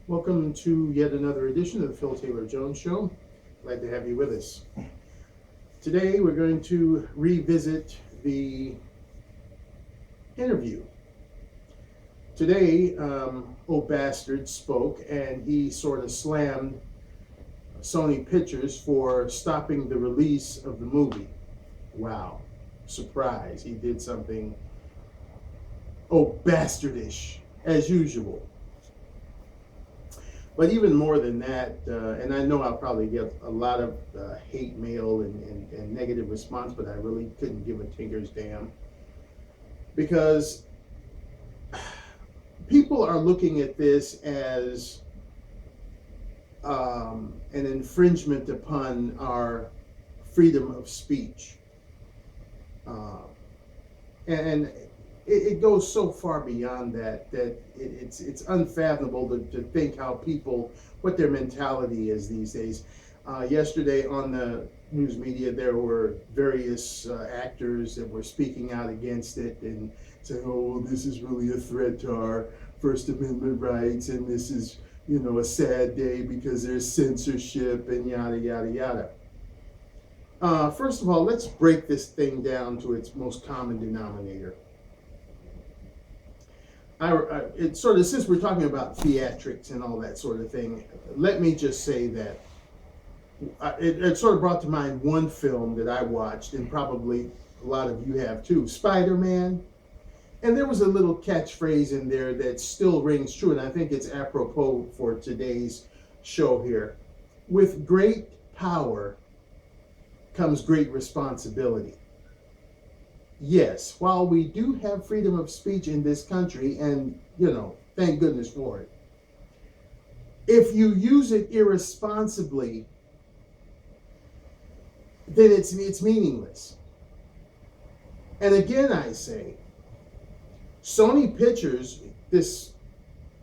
Welcome to yet another edition of the Phil Taylor Jones Show. Glad to have you with us. Today we're going to revisit the interview. Today, old bastard spoke and he sort of slammed Sony Pictures for stopping the release of the movie. Wow, surprise, he did something bastardish as usual. But even more than that, and I know I'll probably get a lot of hate mail and negative response, but I really couldn't give a tinker's damn. Because people are looking at this as an infringement upon our freedom of speech. And it goes so far beyond that it's unfathomable to think how people, what their mentality is these days. Yesterday on the news media, there were various actors that were speaking out against it and saying, "Oh, this is really a threat to our First Amendment rights, and this is, a sad day because there's censorship and yada yada yada." First of all, let's break this thing down to its most common denominator. It's sort of, since we're talking about theatrics and all that sort of thing, let me just say that it sort of brought to mind one film that I watched, and probably a lot of you have too, Spider-Man. And there was a little catchphrase in there that still rings true, and I think it's apropos for today's show here. With great power comes great responsibility. Yes, while we do have freedom of speech in this country, and, thank goodness for it, if you use it irresponsibly, then it's meaningless. And again, I say, Sony Pictures, this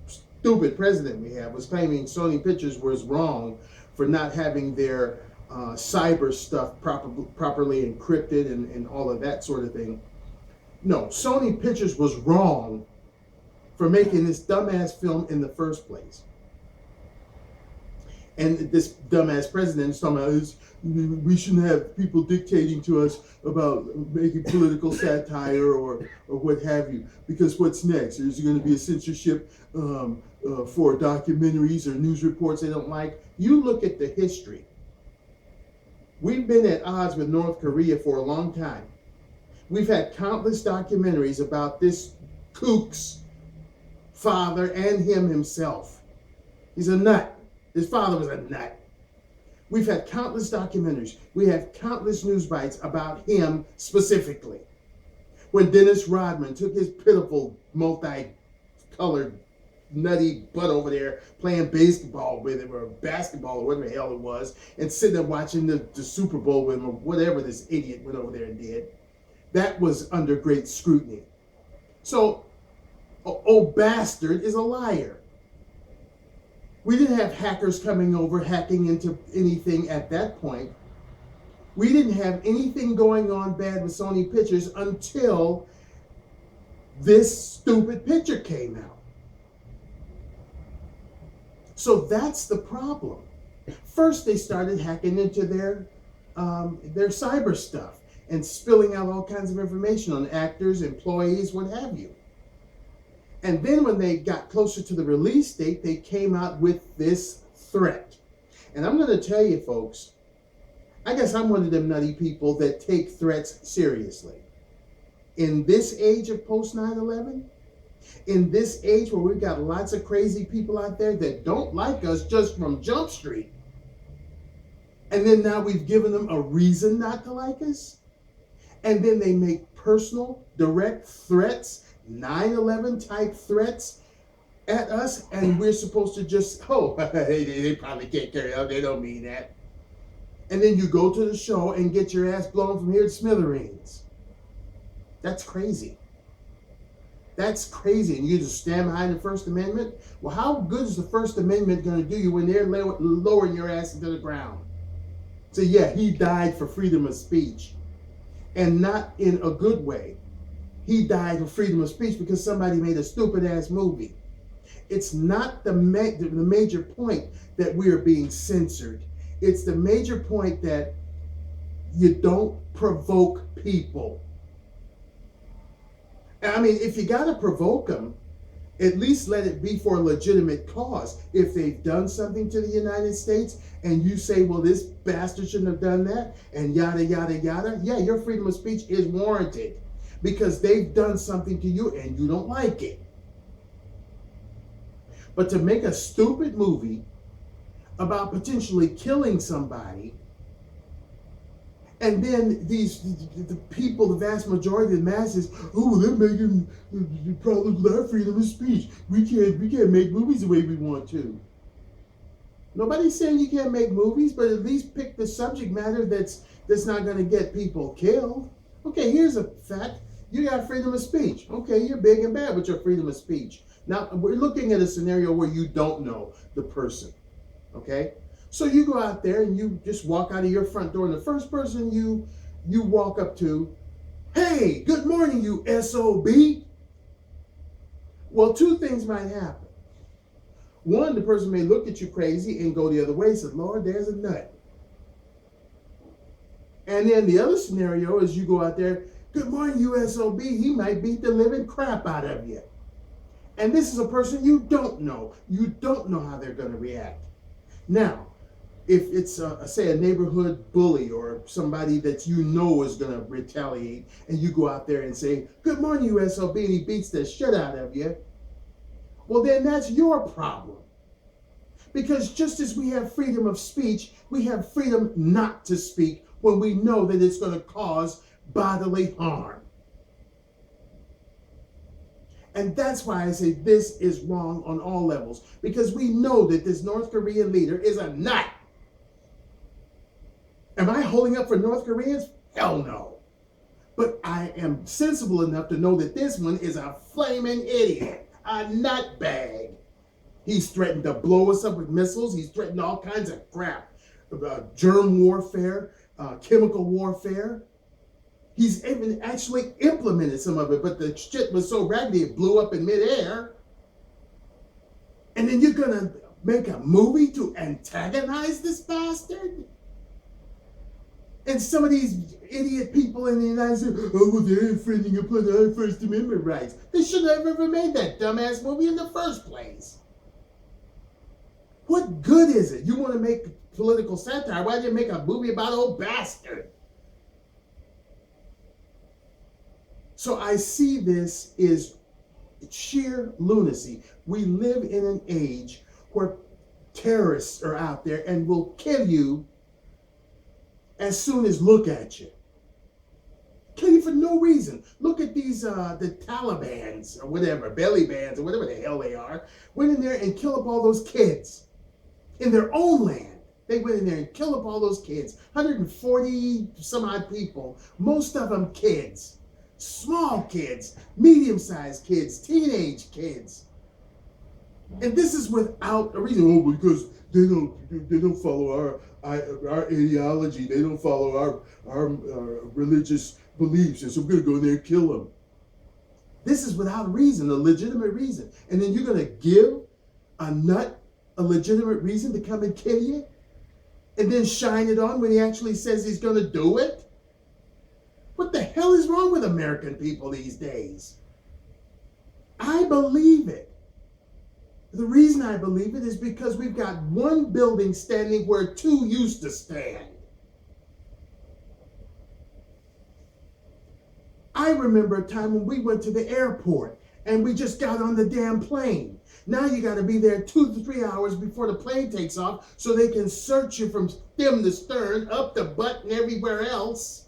stupid president we have, was claiming Sony Pictures was wrong for not having their cyber stuff properly encrypted and all of that sort of thing. No, Sony Pictures was wrong for making this dumbass film in the first place. And this dumbass president is talking about we shouldn't have people dictating to us about making political satire or what have you. Because what's next? Is there going to be a censorship for documentaries or news reports they don't like? You look at the history. We've been at odds with North Korea for a long time. We've had countless documentaries about this kook's father and him himself. He's a nut. His father was a nut. We've had countless documentaries. We have countless news bites about him specifically. When Dennis Rodman took his pitiful, multicolored, nutty butt over there playing baseball with him, or basketball, or whatever the hell it was, and sitting there watching the Super Bowl with him, or whatever this idiot went over there and did. That was under great scrutiny. So, old bastard is a liar. We didn't have hackers coming over, hacking into anything at that point. We didn't have anything going on bad with Sony Pictures until this stupid picture came out. So that's the problem. First, they started hacking into their cyber stuff and spilling out all kinds of information on actors, employees, what have you. And then when they got closer to the release date, they came out with this threat. And I'm going to tell you, folks, I guess I'm one of them nutty people that take threats seriously. In this age of post 9/11, in this age where we've got lots of crazy people out there that don't like us just from Jump Street, and then now we've given them a reason not to like us, and then they make personal, direct threats, 9/11 type threats at us, and we're supposed to just, they probably can't carry out, they don't mean that. And then you go to the show and get your ass blown from here to smithereens. That's crazy. That's crazy. And you just stand behind the First Amendment? Well, how good is the First Amendment going to do you when they're lowering your ass into the ground? So yeah, he died for freedom of speech. And not in a good way. He died for freedom of speech because somebody made a stupid ass movie. It's not the major point that we are being censored. It's the major point that you don't provoke people. I mean, if you got to provoke them, at least let it be for a legitimate cause. If they've done something to the United States and you say, well, this bastard shouldn't have done that, and yada, yada, yada, yeah, your freedom of speech is warranted because they've done something to you and you don't like it. But to make a stupid movie about potentially killing somebody, and then the people, the vast majority of the masses, oh, they're making problems with our freedom of speech. We can't make movies the way we want to. Nobody's saying you can't make movies, but at least pick the subject matter that's not going to get people killed. Okay, here's a fact. You got freedom of speech. Okay, you're big and bad with your freedom of speech. Now, we're looking at a scenario where you don't know the person. Okay? So you go out there and you just walk out of your front door, and the first person you walk up to, hey, good morning, you SOB. Well, two things might happen. One, the person may look at you crazy and go the other way and say, Lord, there's a nut. And then the other scenario is you go out there, good morning, you SOB. He might beat the living crap out of you. And this is a person you don't know. You don't know how they're going to react. Now, if it's, say, a neighborhood bully or somebody that you know is going to retaliate, and you go out there and say, good morning, you SOB, and he beats the shit out of you, well, then that's your problem. Because just as we have freedom of speech, we have freedom not to speak when we know that it's going to cause bodily harm. And that's why I say this is wrong on all levels. Because we know that this North Korean leader is a nut. Am I holding up for North Koreans? Hell no. But I am sensible enough to know that this one is a flaming idiot, a nutbag. He's threatened to blow us up with missiles. He's threatened all kinds of crap. Germ warfare, chemical warfare. He's even actually implemented some of it, but the shit was so raggedy it blew up in midair. And then you're going to make a movie to antagonize this bastard? And some of these idiot people in the United States, oh, well, they're infringing upon our First Amendment rights. They shouldn't have ever made that dumbass movie in the first place. What good is it? You want to make political satire? Why did you make a movie about old bastard? So I see this as sheer lunacy. We live in an age where terrorists are out there and will kill you as soon as look at you. Kill you for no reason. Look at these, the Talibans or whatever, belly bands or whatever the hell they are, went in there and killed up all those kids in their own land. They went in there and killed up all those kids, 140 some odd people, most of them kids, small kids, medium-sized kids, teenage kids. And this is without a reason. Oh, because they don't follow our ideology. They don't follow our religious beliefs, and so we're going to go in there and kill them. This is without a reason, a legitimate reason. And then you're going to give a nut a legitimate reason to come and kill you? And then shine it on when he actually says he's going to do it? What the hell is wrong with American people these days? I believe it. The reason I believe it is because we've got one building standing where two used to stand. I remember a time when we went to the airport and we just got on the damn plane. Now you got to be there 2 to 3 hours before the plane takes off so they can search you from stem to stern, up the butt and everywhere else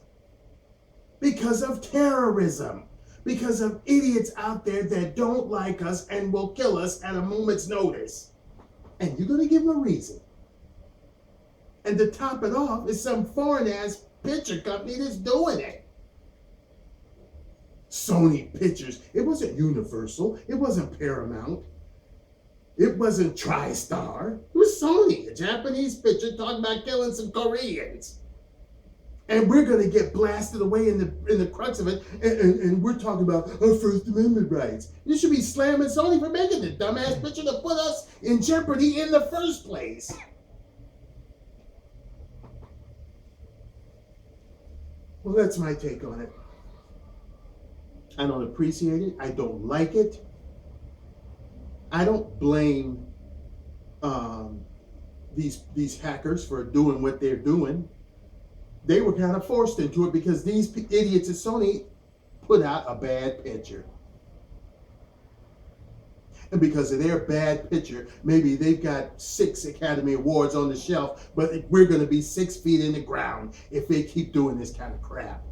because of terrorism. Because of idiots out there that don't like us and will kill us at a moment's notice. And you're going to give them a reason. And to top it off is some foreign-ass picture company that's doing it. Sony Pictures. It wasn't Universal. It wasn't Paramount. It wasn't TriStar. It was Sony, a Japanese picture talking about killing some Koreans. And we're going to get blasted away in the crux of it, and we're talking about our First Amendment rights. You should be slamming Sony for making the dumbass picture to put us in jeopardy in the first place. Well, that's my take on it. I don't appreciate it. I don't like it. I don't blame these hackers for doing what they're doing. They were kind of forced into it because these idiots at Sony put out a bad picture. And because of their bad picture, maybe they've got 6 Academy Awards on the shelf, but we're going to be 6 feet in the ground if they keep doing this kind of crap.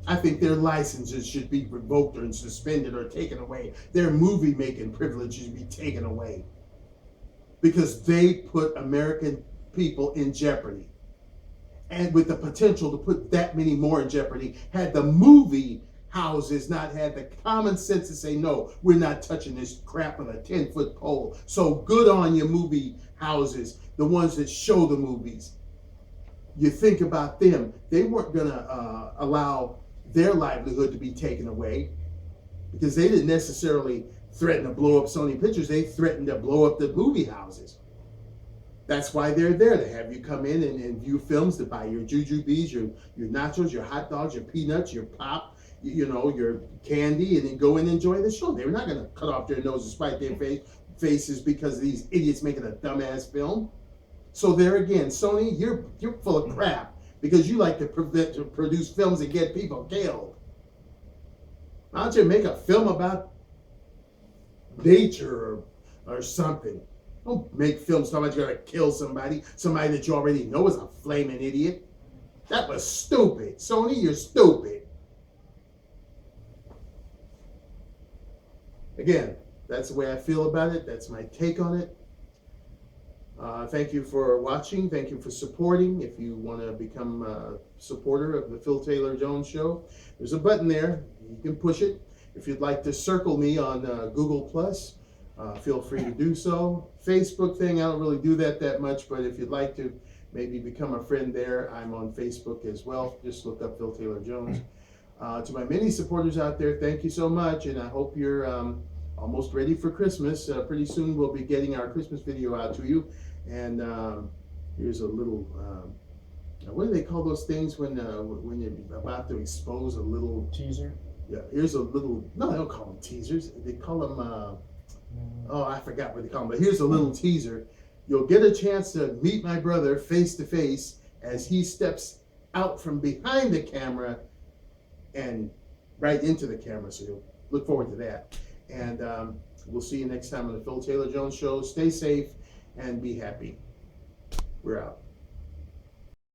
I think their licenses should be revoked or suspended or taken away. Their movie-making privileges should be taken away because they put American people in jeopardy. And with the potential to put that many more in jeopardy, had the movie houses not had the common sense to say, no, we're not touching this crap on a 10-foot pole. So good on your movie houses, the ones that show the movies. You think about them. They weren't going to allow their livelihood to be taken away because they didn't necessarily threaten to blow up Sony Pictures. They threatened to blow up the movie houses. That's why they're there, to have you come in and view films, to buy your jujubes, your nachos, your hot dogs, your peanuts, your pop, your candy, and then go in and enjoy the show. They're not going to cut off their noses, spite their faces because of these idiots making a dumbass film. So there again, Sony, you're full of crap because you like to produce films and get people killed. Why don't you make a film about nature or something? Don't make films talking about you're going to kill somebody that you already know is a flaming idiot. That was stupid. Sony, you're stupid. Again, that's the way I feel about it. That's my take on it. Thank you for watching. Thank you for supporting. If you want to become a supporter of the Phil Taylor Jones Show, there's a button there. You can push it. If you'd like to circle me on Google+, feel free to do so. Facebook thing, I don't really do that much, but if you'd like to maybe become a friend there, I'm on Facebook as well. Just look up Phil Taylor Jones. To my many supporters out there, thank you so much, and I hope you're almost ready for Christmas. Pretty soon we'll be getting our Christmas video out to you. And here's a little, what do they call those things when you're about to expose a little teaser? Yeah, here's a little, no, they don't call them teasers. They call them, oh, I forgot what they call them, but here's a little teaser. You'll get a chance to meet my brother face to face as he steps out from behind the camera and right into the camera. So you'll look forward to that. And we'll see you next time on the Phil Taylor Jones Show. Stay safe and be happy. We're out.